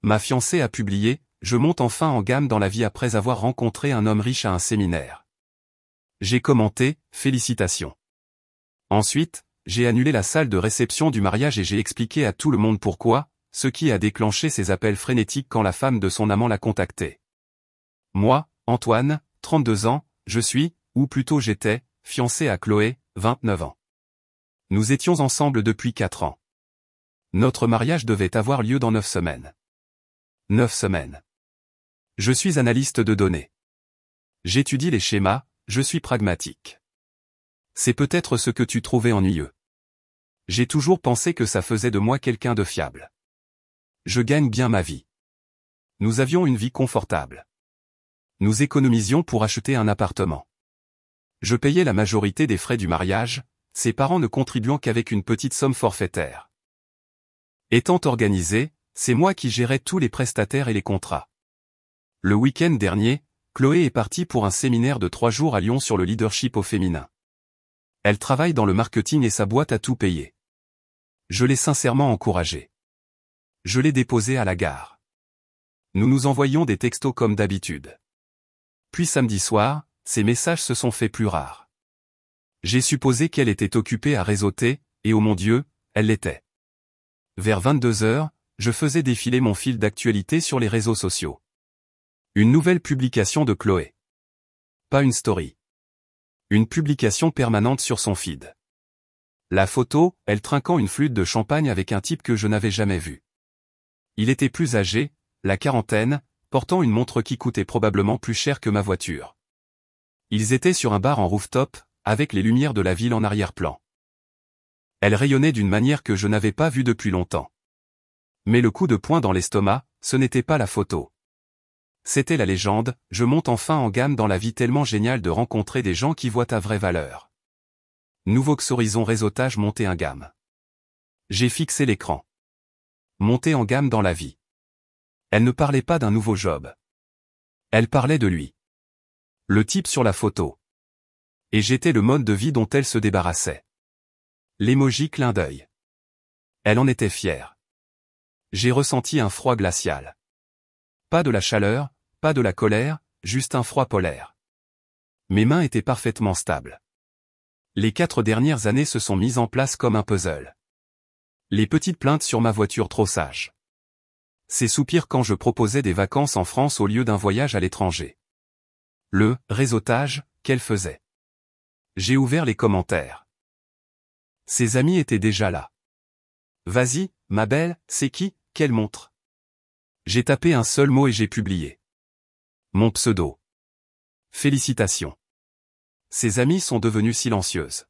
Ma fiancée a publié « Je monte enfin en gamme dans la vie après avoir rencontré un homme riche à un séminaire ». J'ai commenté « Félicitations ». Ensuite, j'ai annulé la salle de réception du mariage et j'ai expliqué à tout le monde pourquoi, ce qui a déclenché ces appels frénétiques quand la femme de son amant l'a contacté. Moi, Antoine, 32 ans, je suis, ou plutôt j'étais, fiancé à Chloé, 29 ans. Nous étions ensemble depuis 4 ans. Notre mariage devait avoir lieu dans 9 semaines. 9 semaines. Je suis analyste de données. J'étudie les schémas, je suis pragmatique. C'est peut-être ce que tu trouvais ennuyeux. J'ai toujours pensé que ça faisait de moi quelqu'un de fiable. Je gagne bien ma vie. Nous avions une vie confortable. Nous économisions pour acheter un appartement. Je payais la majorité des frais du mariage, ses parents ne contribuant qu'avec une petite somme forfaitaire. Étant organisé, c'est moi qui gérais tous les prestataires et les contrats. Le week-end dernier, Chloé est partie pour un séminaire de 3 jours à Lyon sur le leadership au féminin. Elle travaille dans le marketing et sa boîte a tout payé. Je l'ai sincèrement encouragée. Je l'ai déposée à la gare. Nous nous envoyions des textos comme d'habitude. Puis samedi soir, ces messages se sont faits plus rares. J'ai supposé qu'elle était occupée à réseauter, et oh mon Dieu, elle l'était. Vers 22h, je faisais défiler mon fil d'actualité sur les réseaux sociaux. Une nouvelle publication de Chloé. Pas une story. Une publication permanente sur son feed. La photo, elle trinquant une flûte de champagne avec un type que je n'avais jamais vu. Il était plus âgé, la quarantaine, portant une montre qui coûtait probablement plus cher que ma voiture. Ils étaient sur un bar en rooftop, avec les lumières de la ville en arrière-plan. Elle rayonnait d'une manière que je n'avais pas vue depuis longtemps. Mais le coup de poing dans l'estomac, ce n'était pas la photo. C'était la légende, je monte enfin en gamme dans la vie, tellement génial de rencontrer des gens qui voient ta vraie valeur. Nouveau Horizon réseautage, monter en gamme. J'ai fixé l'écran. Monter en gamme dans la vie. Elle ne parlait pas d'un nouveau job. Elle parlait de lui. Le type sur la photo. Et j'étais le mode de vie dont elle se débarrassait. L'émoji clin d'œil. Elle en était fière. J'ai ressenti un froid glacial. Pas de la chaleur, pas de la colère, juste un froid polaire. Mes mains étaient parfaitement stables. Les 4 dernières années se sont mises en place comme un puzzle. Les petites plaintes sur ma voiture trop sage. Ces soupirs quand je proposais des vacances en France au lieu d'un voyage à l'étranger. Le réseautage qu'elle faisait. J'ai ouvert les commentaires. Ses amis étaient déjà là. Vas-y, ma belle, c'est qui, quelle montre? J'ai tapé un seul mot et j'ai publié. Mon pseudo. Félicitations. Ses amies sont devenues silencieuses.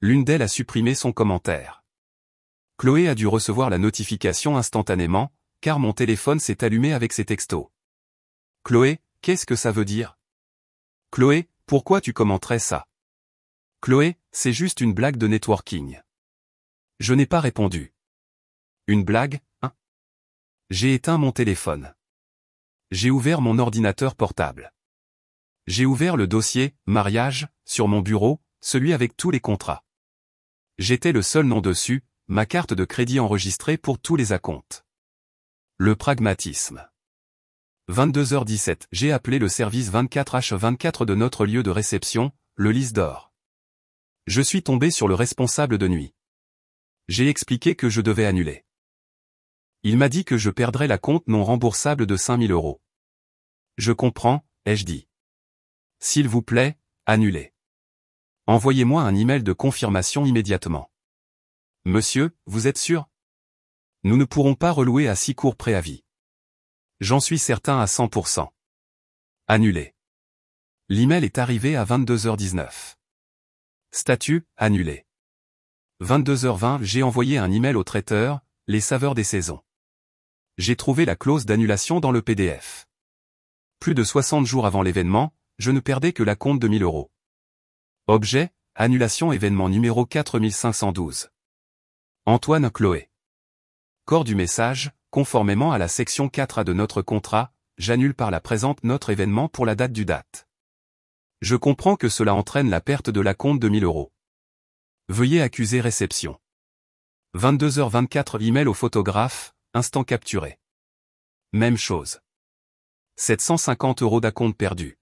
L'une d'elles a supprimé son commentaire. Chloé a dû recevoir la notification instantanément, car mon téléphone s'est allumé avec ses textos. Chloé, qu'est-ce que ça veut dire? Chloé, pourquoi tu commenterais ça? Chloé, c'est juste une blague de networking. Je n'ai pas répondu. Une blague, hein? J'ai éteint mon téléphone. J'ai ouvert mon ordinateur portable. J'ai ouvert le dossier « Mariage » sur mon bureau, celui avec tous les contrats. J'étais le seul nom dessus, ma carte de crédit enregistrée pour tous les acomptes. Le pragmatisme. 22h17, j'ai appelé le service 24H24 de notre lieu de réception, le Lys d'Or. Je suis tombé sur le responsable de nuit. J'ai expliqué que je devais annuler. Il m'a dit que je perdrais la compte non remboursable de 5 000 €. Je comprends, ai-je dit. S'il vous plaît, annulez. Envoyez-moi un email de confirmation immédiatement. Monsieur, vous êtes sûr? Nous ne pourrons pas relouer à si court préavis. J'en suis certain à 100%. Annulé. L'email est arrivé à 22h19. Statut, annulé. 22h20, j'ai envoyé un email au traiteur, les saveurs des saisons. J'ai trouvé la clause d'annulation dans le PDF. Plus de 60 jours avant l'événement, je ne perdais que l'acompte de 1 000 €. Objet, annulation événement numéro 4512. Antoine Chloé. Corps du message, conformément à la section 4A de notre contrat, j'annule par la présente notre événement pour la date du date. Je comprends que cela entraîne la perte de l'acompte de 1 000 €. Veuillez accuser réception. 22h24 email au photographe, instant capturé. même chose. 750 € d'acompte perdu.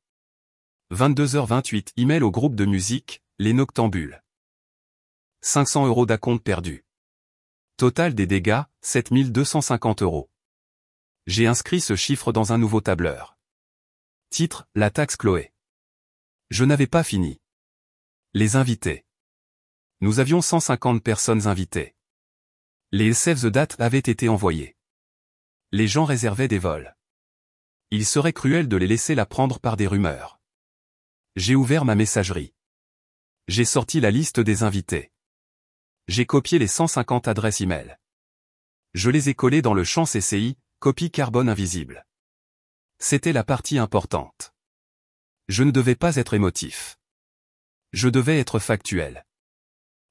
22h28 email au groupe de musique, Les Noctambules. 500 € d'acompte perdu. Total des dégâts, 7250 €. J'ai inscrit ce chiffre dans un nouveau tableur. Titre, la taxe Chloé. Je n'avais pas fini. Les invités. Nous avions 150 personnes invitées. Les save the date avaient été envoyés. Les gens réservaient des vols. Il serait cruel de les laisser la prendre par des rumeurs. J'ai ouvert ma messagerie. J'ai sorti la liste des invités. J'ai copié les 150 adresses e-mail. Je les ai collées dans le champ CCI, copie carbone invisible. C'était la partie importante. Je ne devais pas être émotif. Je devais être factuel.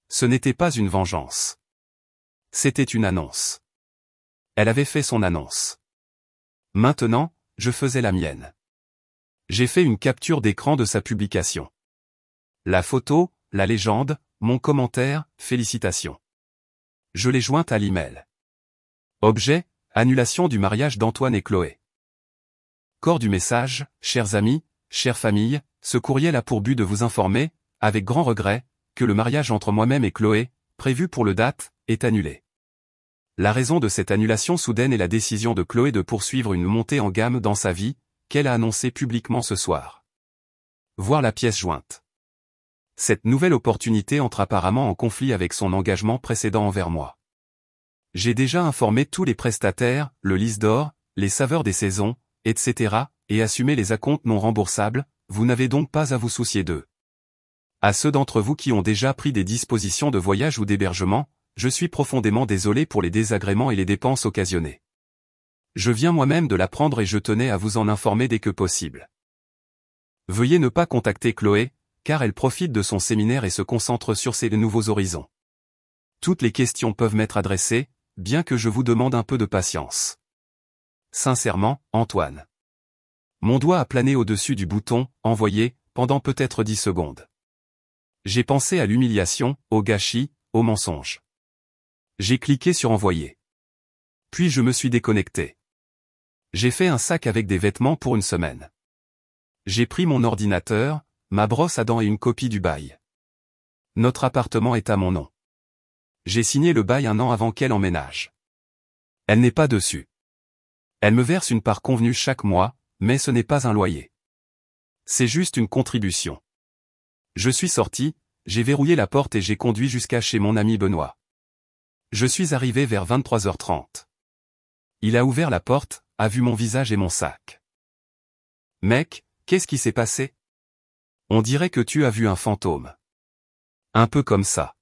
Ce n'était pas une vengeance. C'était une annonce. Elle avait fait son annonce. Maintenant, je faisais la mienne. J'ai fait une capture d'écran de sa publication. La photo, la légende, mon commentaire, félicitations. Je l'ai jointe à l'email. Objet, annulation du mariage d'Antoine et Chloé. Corps du message, chers amis, chère famille, ce courriel a pour but de vous informer, avec grand regret, que le mariage entre moi-même et Chloé, prévu pour le date, est annulé. La raison de cette annulation soudaine est la décision de Chloé de poursuivre une montée en gamme dans sa vie, qu'elle a annoncée publiquement ce soir. Voir la pièce jointe. Cette nouvelle opportunité entre apparemment en conflit avec son engagement précédent envers moi. J'ai déjà informé tous les prestataires, le liste d'or, les saveurs des saisons, etc., et assumé les acomptes non remboursables, vous n'avez donc pas à vous soucier d'eux. À ceux d'entre vous qui ont déjà pris des dispositions de voyage ou d'hébergement, je suis profondément désolé pour les désagréments et les dépenses occasionnées. Je viens moi-même de l'apprendre et je tenais à vous en informer dès que possible. Veuillez ne pas contacter Chloé, car elle profite de son séminaire et se concentre sur ses nouveaux horizons. Toutes les questions peuvent m'être adressées, bien que je vous demande un peu de patience. Sincèrement, Antoine. Mon doigt a plané au-dessus du bouton « Envoyer » pendant peut-être 10 secondes. J'ai pensé à l'humiliation, au gâchis, au mensonge. J'ai cliqué sur Envoyer. Puis je me suis déconnecté. J'ai fait un sac avec des vêtements pour une semaine. J'ai pris mon ordinateur, ma brosse à dents et une copie du bail. Notre appartement est à mon nom. J'ai signé le bail 1 an avant qu'elle emménage. Elle n'est pas dessus. Elle me verse une part convenue chaque mois, mais ce n'est pas un loyer. C'est juste une contribution. Je suis sorti, j'ai verrouillé la porte et j'ai conduit jusqu'à chez mon ami Benoît. Je suis arrivé vers 23h30. Il a ouvert la porte, a vu mon visage et mon sac. Mec, qu'est-ce qui s'est passé? On dirait que tu as vu un fantôme. Un peu comme ça.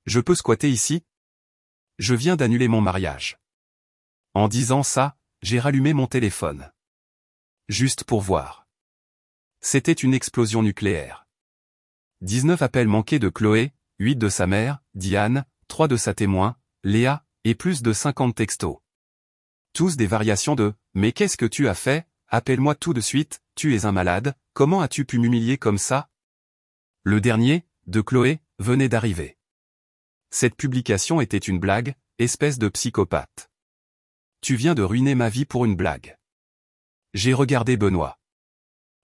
Je peux squatter ici? Je viens d'annuler mon mariage. En disant ça, j'ai rallumé mon téléphone. Juste pour voir. C'était une explosion nucléaire. 19 appels manqués de Chloé, 8 de sa mère, Diane, 3 de sa témoin, Léa, et plus de 50 textos. Tous des variations de « Mais qu'est-ce que tu as fait? Appelle-moi tout de suite, tu es un malade, comment as-tu pu m'humilier comme ça ?» Le dernier, de Chloé, venait d'arriver. Cette publication était une blague, espèce de psychopathe. Tu viens de ruiner ma vie pour une blague. J'ai regardé Benoît.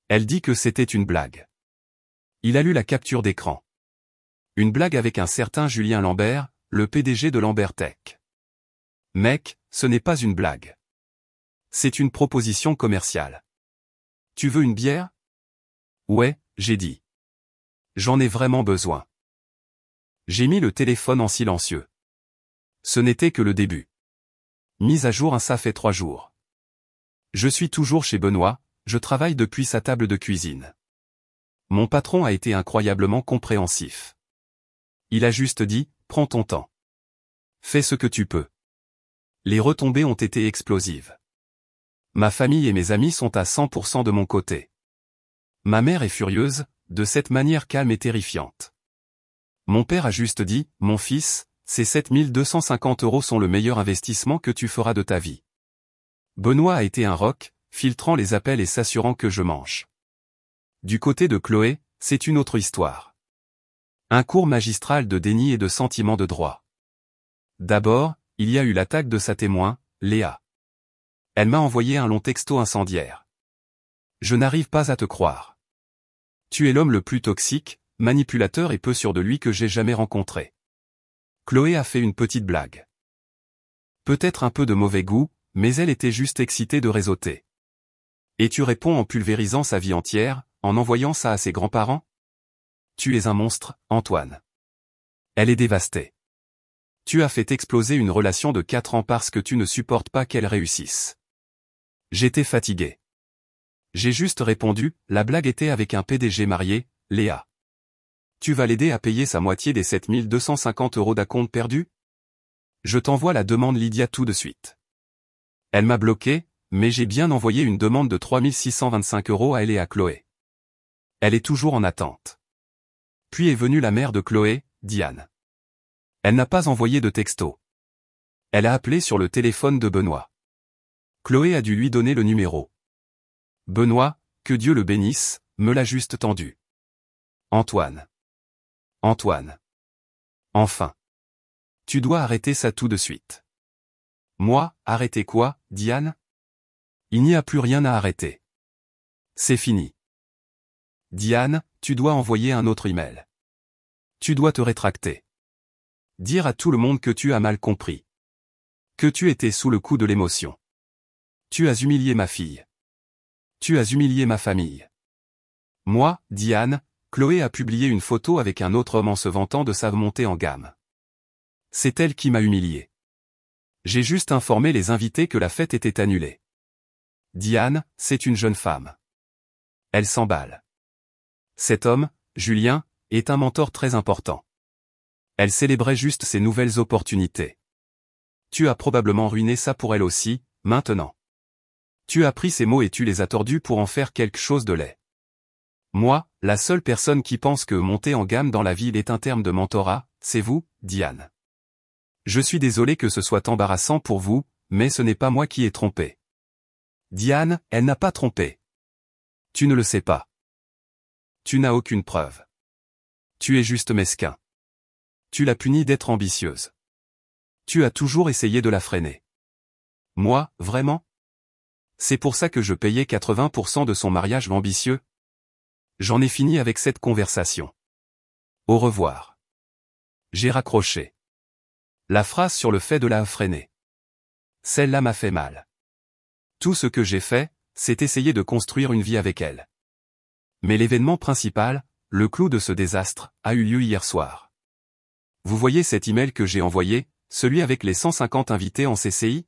Elle dit que c'était une blague. Il a lu la capture d'écran. Une blague avec un certain Julien Lambert, le PDG de Lambert Tech. Mec, ce n'est pas une blague. C'est une proposition commerciale. Tu veux une bière? Ouais, j'ai dit. J'en ai vraiment besoin. J'ai mis le téléphone en silencieux. Ce n'était que le début. Mise à jour ça fait 3 jours. Je suis toujours chez Benoît, je travaille depuis sa table de cuisine. Mon patron a été incroyablement compréhensif. Il a juste dit, prends ton temps. Fais ce que tu peux. Les retombées ont été explosives. Ma famille et mes amis sont à 100% de mon côté. Ma mère est furieuse, de cette manière calme et terrifiante. Mon père a juste dit, mon fils, ces 7250 € sont le meilleur investissement que tu feras de ta vie. Benoît a été un roc, filtrant les appels et s'assurant que je mange. Du côté de Chloé, c'est une autre histoire. Un cours magistral de déni et de sentiment de droit. D'abord, il y a eu l'attaque de sa témoin, Léa. Elle m'a envoyé un long texto incendiaire. Je n'arrive pas à te croire. Tu es l'homme le plus toxique, manipulateur et peu sûr de lui que j'ai jamais rencontré. Chloé a fait une petite blague. Peut-être un peu de mauvais goût, mais elle était juste excitée de réseauter. Et tu réponds en pulvérisant sa vie entière, en envoyant ça à ses grands-parents? Tu es un monstre, Antoine. Elle est dévastée. Tu as fait exploser une relation de 4 ans parce que tu ne supportes pas qu'elle réussisse. J'étais fatigué. J'ai juste répondu, la blague était avec un PDG marié, Léa. Tu vas l'aider à payer sa moitié des 7250 € d'acompte perdu? Je t'envoie la demande Lydia tout de suite. Elle m'a bloqué, mais j'ai bien envoyé une demande de 3625 € à elle et à Chloé. Elle est toujours en attente. Puis est venue la mère de Chloé, Diane. Elle n'a pas envoyé de texto. Elle a appelé sur le téléphone de Benoît. Chloé a dû lui donner le numéro. Benoît, que Dieu le bénisse, me l'a juste tendu. Antoine. Antoine. Enfin. Tu dois arrêter ça tout de suite. Moi, arrêter quoi, Diane? Il n'y a plus rien à arrêter. C'est fini. Diane, tu dois envoyer un autre email. Tu dois te rétracter. Dire à tout le monde que tu as mal compris. Que tu étais sous le coup de l'émotion. Tu as humilié ma fille. Tu as humilié ma famille. Moi, Diane, Chloé a publié une photo avec un autre homme en se vantant de sa montée en gamme. C'est elle qui m'a humilié. J'ai juste informé les invités que la fête était annulée. Diane, c'est une jeune femme. Elle s'emballe. Cet homme, Julien, est un mentor très important. Elle célébrait juste ses nouvelles opportunités. Tu as probablement ruiné ça pour elle aussi, maintenant. Tu as pris ces mots et tu les as tordus pour en faire quelque chose de laid. Moi, la seule personne qui pense que monter en gamme dans la ville est un terme de mentorat, c'est vous, Diane. Je suis désolé que ce soit embarrassant pour vous, mais ce n'est pas moi qui ai trompé. Diane, elle n'a pas trompé. Tu ne le sais pas. Tu n'as aucune preuve. Tu es juste mesquin. Tu l'as punie d'être ambitieuse. Tu as toujours essayé de la freiner. Moi, vraiment? C'est pour ça que je payais 80% de son mariage ambitieux? J'en ai fini avec cette conversation. Au revoir. J'ai raccroché. La phrase sur le fait de la freiner. Celle-là m'a fait mal. Tout ce que j'ai fait, c'est essayer de construire une vie avec elle. Mais l'événement principal, le clou de ce désastre, a eu lieu hier soir. Vous voyez cet email que j'ai envoyé, celui avec les 150 invités en CCI?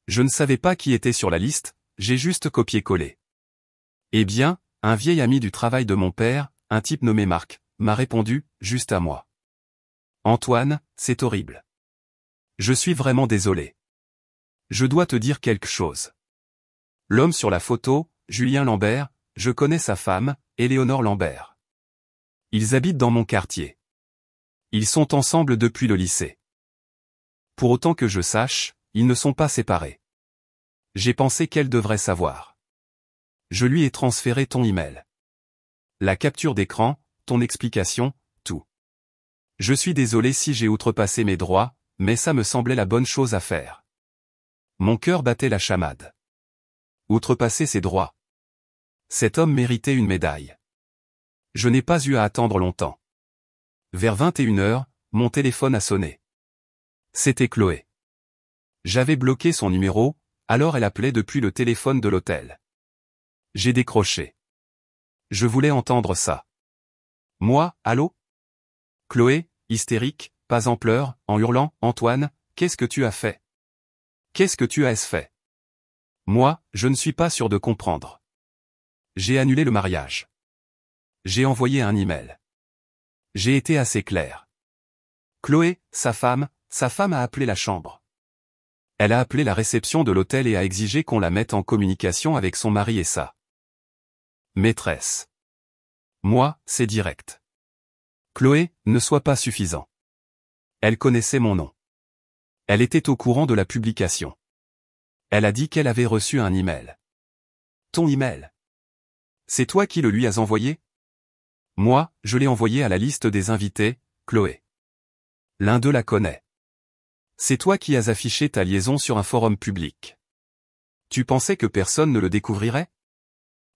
Je ne savais pas qui était sur la liste, j'ai juste copié-collé. Eh bien, un vieil ami du travail de mon père, un type nommé Marc, m'a répondu, juste à moi. Antoine, c'est horrible. Je suis vraiment désolé. Je dois te dire quelque chose. L'homme sur la photo, Julien Lambert, je connais sa femme, Éléonore Lambert. Ils habitent dans mon quartier. Ils sont ensemble depuis le lycée. Pour autant que je sache, ils ne sont pas séparés. J'ai pensé qu'elle devrait savoir. Je lui ai transféré ton email. La capture d'écran, ton explication, tout. Je suis désolé si j'ai outrepassé mes droits, mais ça me semblait la bonne chose à faire. Mon cœur battait la chamade. Outrepasser ses droits. Cet homme méritait une médaille. Je n'ai pas eu à attendre longtemps. Vers 21h, mon téléphone a sonné. C'était Chloé. J'avais bloqué son numéro, alors elle appelait depuis le téléphone de l'hôtel. J'ai décroché. Je voulais entendre ça. Moi, allô? Chloé, hystérique, pas en pleurs, en hurlant, Antoine, qu'est-ce que tu as fait? Qu'est-ce que tu as fait? Moi, je ne suis pas sûr de comprendre. J'ai annulé le mariage. J'ai envoyé un email. J'ai été assez clair. Chloé, sa femme a appelé la chambre. Elle a appelé la réception de l'hôtel et a exigé qu'on la mette en communication avec son mari et sa maîtresse. Moi, c'est direct. Chloé, ne sois pas suffisant. Elle connaissait mon nom. Elle était au courant de la publication. Elle a dit qu'elle avait reçu un email. Ton email. C'est toi qui le lui as envoyé? Moi, je l'ai envoyé à la liste des invités, Chloé. L'un d'eux la connaît. C'est toi qui as affiché ta liaison sur un forum public. Tu pensais que personne ne le découvrirait?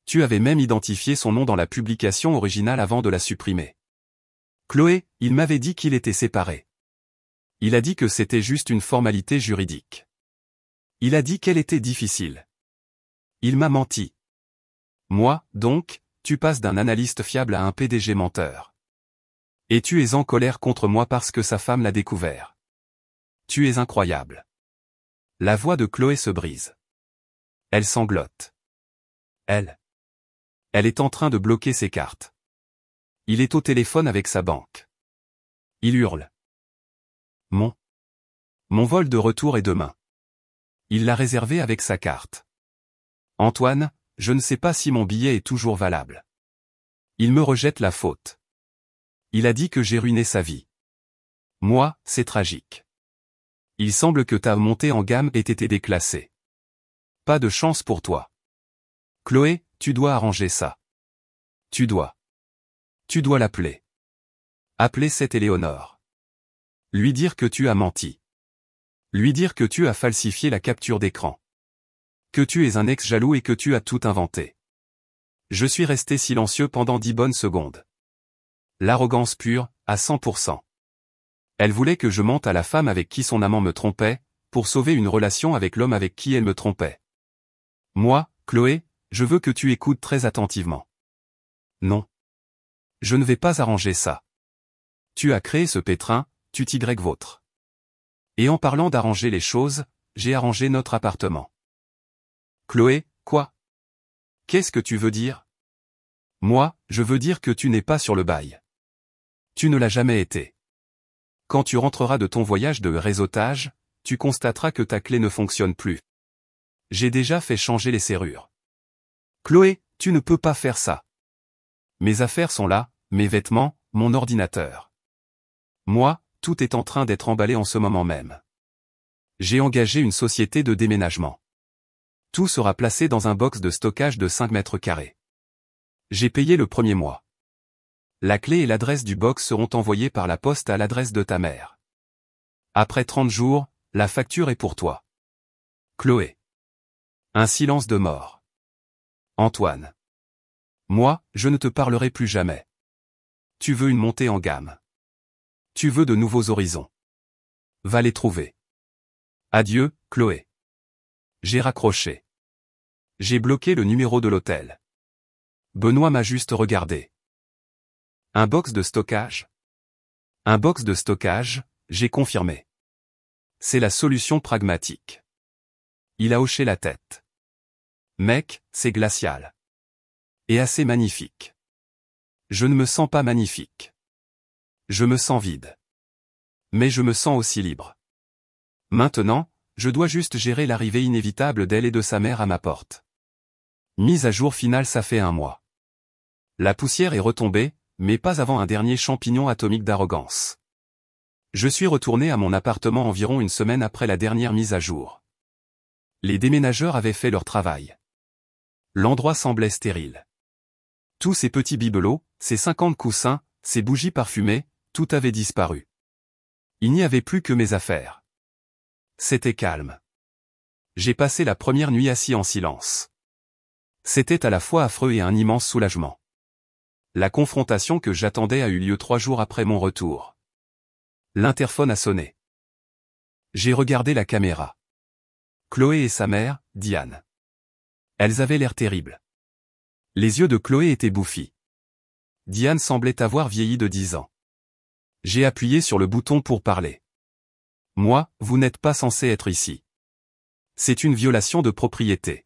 Tu avais même identifié son nom dans la publication originale avant de la supprimer. Chloé, il m'avait dit qu'il était séparé. Il a dit que c'était juste une formalité juridique. Il a dit qu'elle était difficile. Il m'a menti. Moi, donc, tu passes d'un analyste fiable à un PDG menteur. Et tu es en colère contre moi parce que sa femme l'a découvert. Tu es incroyable. La voix de Chloé se brise. Elle sanglote. Elle est en train de bloquer ses cartes. Il est au téléphone avec sa banque. Il hurle. Mon vol de retour est demain. Il l'a réservé avec sa carte. Antoine, je ne sais pas si mon billet est toujours valable. Il me rejette la faute. Il a dit que j'ai ruiné sa vie. Moi, c'est tragique. Il semble que ta montée en gamme ait été déclassée. Pas de chance pour toi. Chloé, tu dois arranger ça. Tu dois l'appeler. Appeler cette Éléonore. Lui dire que tu as menti. Lui dire que tu as falsifié la capture d'écran. Que tu es un ex jaloux et que tu as tout inventé. Je suis resté silencieux pendant 10 bonnes secondes. L'arrogance pure, à 100%. Elle voulait que je mente à la femme avec qui son amant me trompait, pour sauver une relation avec l'homme avec qui elle me trompait. Moi, Chloé, je veux que tu écoutes très attentivement. Non. Je ne vais pas arranger ça. Tu as créé ce pétrin, tu t'y vôtre. Et en parlant d'arranger les choses, j'ai arrangé notre appartement. Chloé, quoi? Qu'est-ce que tu veux dire? Moi, je veux dire que tu n'es pas sur le bail. Tu ne l'as jamais été. Quand tu rentreras de ton voyage de réseautage, tu constateras que ta clé ne fonctionne plus. J'ai déjà fait changer les serrures. Chloé, tu ne peux pas faire ça. Mes affaires sont là, mes vêtements, mon ordinateur. Moi, tout est en train d'être emballé en ce moment même. J'ai engagé une société de déménagement. Tout sera placé dans un box de stockage de 5 mètres carrés. J'ai payé le premier mois. La clé et l'adresse du box seront envoyées par la poste à l'adresse de ta mère. Après 30 jours, la facture est pour toi. Chloé. Un silence de mort. Antoine. Moi, je ne te parlerai plus jamais. Tu veux une montée en gamme. Tu veux de nouveaux horizons. Va les trouver. Adieu, Chloé. J'ai raccroché. J'ai bloqué le numéro de l'hôtel. Benoît m'a juste regardé. Un box de stockage? Un box de stockage, j'ai confirmé. C'est la solution pragmatique. Il a hoché la tête. Mec, c'est glacial. Et assez magnifique. Je ne me sens pas magnifique. Je me sens vide. Mais je me sens aussi libre. Maintenant, je dois juste gérer l'arrivée inévitable d'elle et de sa mère à ma porte. Mise à jour finale, ça fait 1 mois. La poussière est retombée, mais pas avant un dernier champignon atomique d'arrogance. Je suis retourné à mon appartement environ 1 semaine après la dernière mise à jour. Les déménageurs avaient fait leur travail. L'endroit semblait stérile. Tous ces petits bibelots, ces 50 coussins, ces bougies parfumées, tout avait disparu. Il n'y avait plus que mes affaires. C'était calme. J'ai passé la première nuit assis en silence. C'était à la fois affreux et un immense soulagement. La confrontation que j'attendais a eu lieu 3 jours après mon retour. L'interphone a sonné. J'ai regardé la caméra. Chloé et sa mère, Diane. Elles avaient l'air terribles. Les yeux de Chloé étaient bouffis. Diane semblait avoir vieilli de 10 ans. J'ai appuyé sur le bouton pour parler. Moi, vous n'êtes pas censé être ici. C'est une violation de propriété.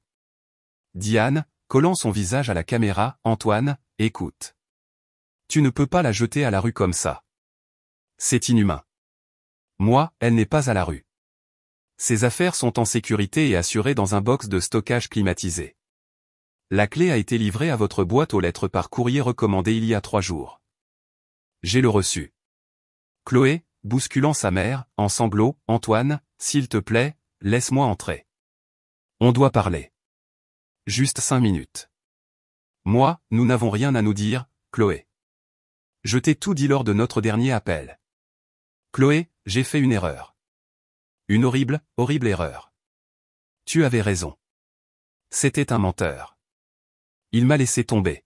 Diane, collant son visage à la caméra, Antoine, écoute. Tu ne peux pas la jeter à la rue comme ça. C'est inhumain. Moi, elle n'est pas à la rue. Ses affaires sont en sécurité et assurées dans un box de stockage climatisé. La clé a été livrée à votre boîte aux lettres par courrier recommandé il y a 3 jours. J'ai le reçu. Chloé, bousculant sa mère, en sanglots, Antoine, s'il te plaît, laisse-moi entrer. On doit parler. Juste 5 minutes. Moi, nous n'avons rien à nous dire, Chloé. Je t'ai tout dit lors de notre dernier appel. Chloé, j'ai fait une erreur. Une horrible, horrible erreur. Tu avais raison. C'était un menteur. Il m'a laissé tomber.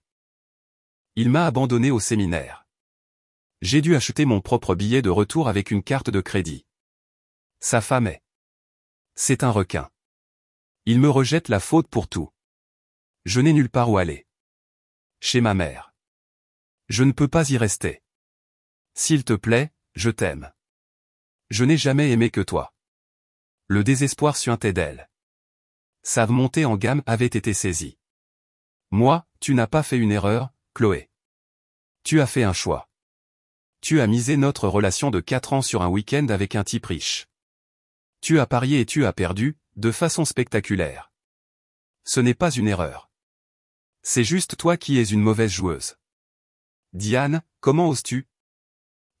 Il m'a abandonné au séminaire. J'ai dû acheter mon propre billet de retour avec une carte de crédit. Sa femme est. C'est un requin. Il me rejette la faute pour tout. Je n'ai nulle part où aller. Chez ma mère. Je ne peux pas y rester. S'il te plaît, je t'aime. Je n'ai jamais aimé que toi. Le désespoir suintait d'elle. Sa montée en gamme avait été saisie. Moi, tu n'as pas fait une erreur, Chloé. Tu as fait un choix. Tu as misé notre relation de 4 ans sur un week-end avec un type riche. Tu as parié et tu as perdu, de façon spectaculaire. Ce n'est pas une erreur. C'est juste toi qui es une mauvaise joueuse. Diane, comment oses-tu?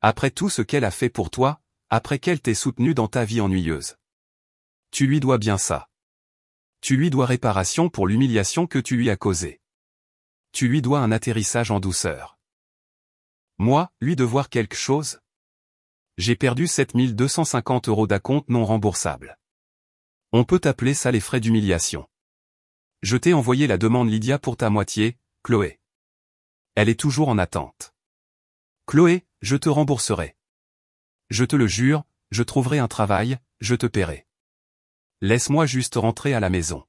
Après tout ce qu'elle a fait pour toi, après qu'elle t'ait soutenu dans ta vie ennuyeuse. Tu lui dois bien ça. Tu lui dois réparation pour l'humiliation que tu lui as causée. Tu lui dois un atterrissage en douceur. Moi, lui devoir quelque chose? J'ai perdu 7250 € d'acompte non remboursable. On peut appeler ça les frais d'humiliation. Je t'ai envoyé la demande Lydia pour ta moitié, Chloé. Elle est toujours en attente. Chloé, je te rembourserai. Je te le jure, je trouverai un travail, je te paierai. Laisse-moi juste rentrer à la maison.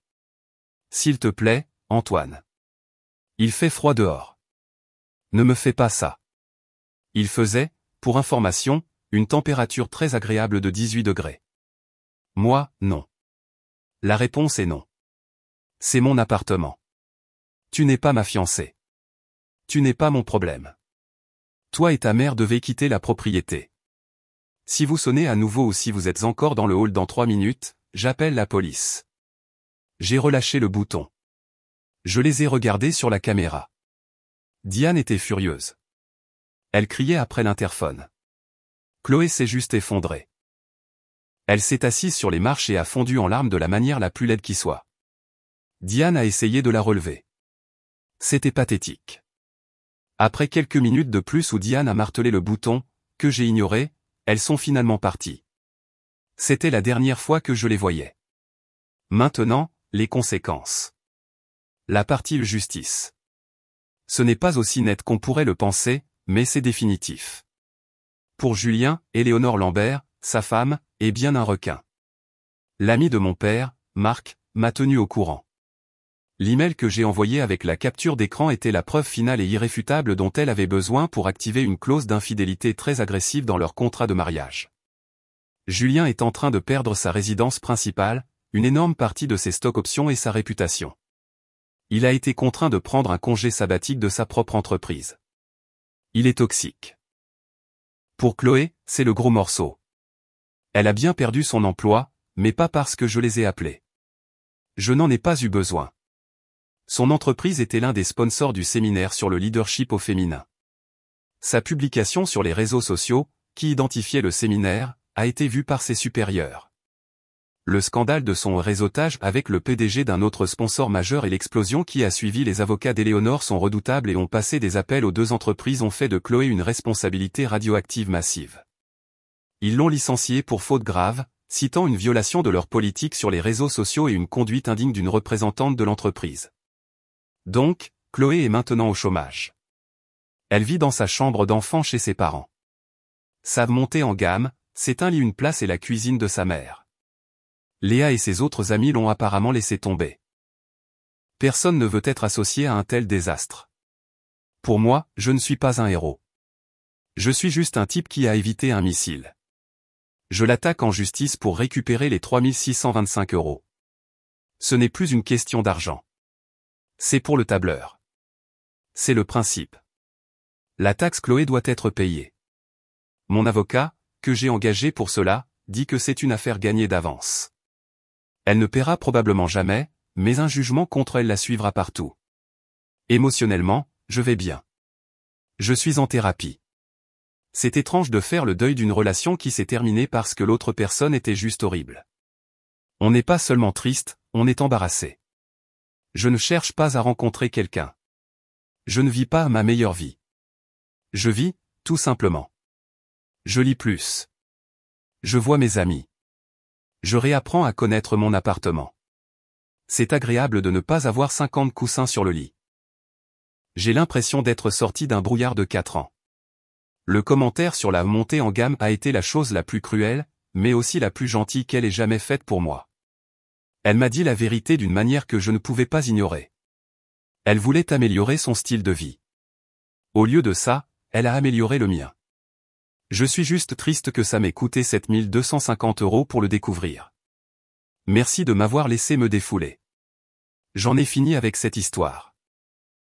S'il te plaît, Antoine. Il fait froid dehors. Ne me fais pas ça. Il faisait, pour information, une température très agréable de 18 degrés. Moi, non. La réponse est non. C'est mon appartement. Tu n'es pas ma fiancée. Tu n'es pas mon problème. Toi et ta mère devez quitter la propriété. Si vous sonnez à nouveau ou si vous êtes encore dans le hall dans 3 minutes, j'appelle la police. J'ai relâché le bouton. Je les ai regardés sur la caméra. Diane était furieuse. Elle criait après l'interphone. Chloé s'est juste effondrée. Elle s'est assise sur les marches et a fondu en larmes de la manière la plus laide qui soit. Diane a essayé de la relever. C'était pathétique. Après quelques minutes de plus où Diane a martelé le bouton, que j'ai ignoré, elles sont finalement parties. C'était la dernière fois que je les voyais. Maintenant, les conséquences. La partie justice. Ce n'est pas aussi net qu'on pourrait le penser, mais c'est définitif. Pour Julien, Éléonore Lambert, sa femme, est bien un requin. L'ami de mon père, Marc, m'a tenu au courant. L'email que j'ai envoyé avec la capture d'écran était la preuve finale et irréfutable dont elle avait besoin pour activer une clause d'infidélité très agressive dans leur contrat de mariage. Julien est en train de perdre sa résidence principale, une énorme partie de ses stock options et sa réputation. Il a été contraint de prendre un congé sabbatique de sa propre entreprise. Il est toxique. Pour Chloé, c'est le gros morceau. Elle a bien perdu son emploi, mais pas parce que je les ai appelés. Je n'en ai pas eu besoin. Son entreprise était l'un des sponsors du séminaire sur le leadership au féminin. Sa publication sur les réseaux sociaux, qui identifiait le séminaire, a été vue par ses supérieurs. Le scandale de son réseautage avec le PDG d'un autre sponsor majeur et l'explosion qui a suivi les avocats d'Éléonore sont redoutables et ont passé des appels aux deux entreprises ont fait de Chloé une responsabilité radioactive massive. Ils l'ont licenciée pour faute grave, citant une violation de leur politique sur les réseaux sociaux et une conduite indigne d'une représentante de l'entreprise. Donc, Chloé est maintenant au chômage. Elle vit dans sa chambre d'enfant chez ses parents. Sa montée en gamme, c'est un lit, une place et la cuisine de sa mère. Léa et ses autres amis l'ont apparemment laissé tomber. Personne ne veut être associé à un tel désastre. Pour moi, je ne suis pas un héros. Je suis juste un type qui a évité un missile. Je l'attaque en justice pour récupérer les 3625 €. Ce n'est plus une question d'argent. C'est pour le tableur. C'est le principe. La taxe Chloé doit être payée. Mon avocat, que j'ai engagé pour cela, dit que c'est une affaire gagnée d'avance. Elle ne paiera probablement jamais, mais un jugement contre elle la suivra partout. Émotionnellement, je vais bien. Je suis en thérapie. C'est étrange de faire le deuil d'une relation qui s'est terminée parce que l'autre personne était juste horrible. On n'est pas seulement triste, on est embarrassé. Je ne cherche pas à rencontrer quelqu'un. Je ne vis pas ma meilleure vie. Je vis, tout simplement. Je lis plus. Je vois mes amis. Je réapprends à connaître mon appartement. C'est agréable de ne pas avoir 50 coussins sur le lit. J'ai l'impression d'être sorti d'un brouillard de 4 ans. Le commentaire sur la montée en gamme a été la chose la plus cruelle, mais aussi la plus gentille qu'elle ait jamais faite pour moi. Elle m'a dit la vérité d'une manière que je ne pouvais pas ignorer. Elle voulait améliorer son style de vie. Au lieu de ça, elle a amélioré le mien. Je suis juste triste que ça m'ait coûté 7250 € pour le découvrir. Merci de m'avoir laissé me défouler. J'en ai fini avec cette histoire.